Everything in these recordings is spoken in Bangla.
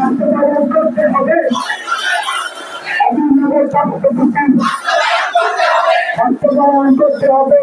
বাস্তবায়ন করতে হবে। অভিনব কর্মসূচি বাস্তবায়ন করতে হবে।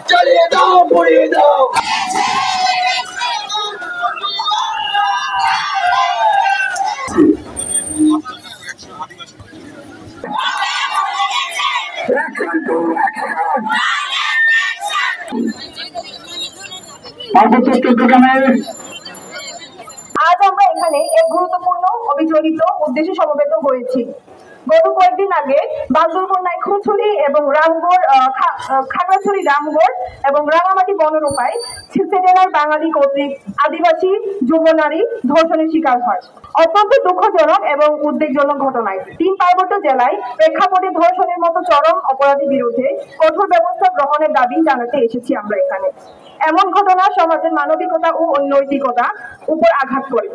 চালিয়ে দাও, পড়িয়ে দাও। আজ আমরা এখানে এক গুরুত্বপূর্ণ অভিযোজিত উদ্দেশ্যে সমবেত হয়েছি। গত কয়েকদিন আগে বান্দরবন্যায় খুনছড়ি এবং রামগড় খাগড়াছড়ি রামগড় এবং রাঙামাটি বনরূপায় ছিটছেটেনার বাঙালি কর্তৃক আদিবাসী যুব নারী ধর্ষণের শিকার হয়। অত্যন্ত দুঃখজনক এবং উদ্বেগজনক ঘটনায় 3 পার্বত্য জেলায় প্রেক্ষাপটে ধর্ষণের মতো চরম অপরাধের বিরুদ্ধে কঠোর ব্যবস্থা গ্রহণের দাবি জানাতে এসেছি আমরা এখানে। এমন ঘটনা সমাজের মানবিকতা ও নৈতিকতা উপর আঘাত করে।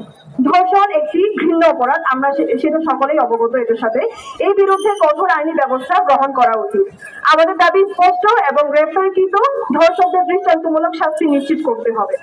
ধর্ষণ একটি ঘৃণ্য অপরাধ, আমরা সেটা সকলেই অবগত এটার সাথে। এই বিরুদ্ধে কঠোর আইনি ব্যবস্থা গ্রহণ করা উচিত। আমাদের দাবি স্পষ্ট এবং গ্রেফতারকৃত ধর্ষকদের দৃষ্টান্তমূলক শাস্তি নিশ্চিত করতে হবে।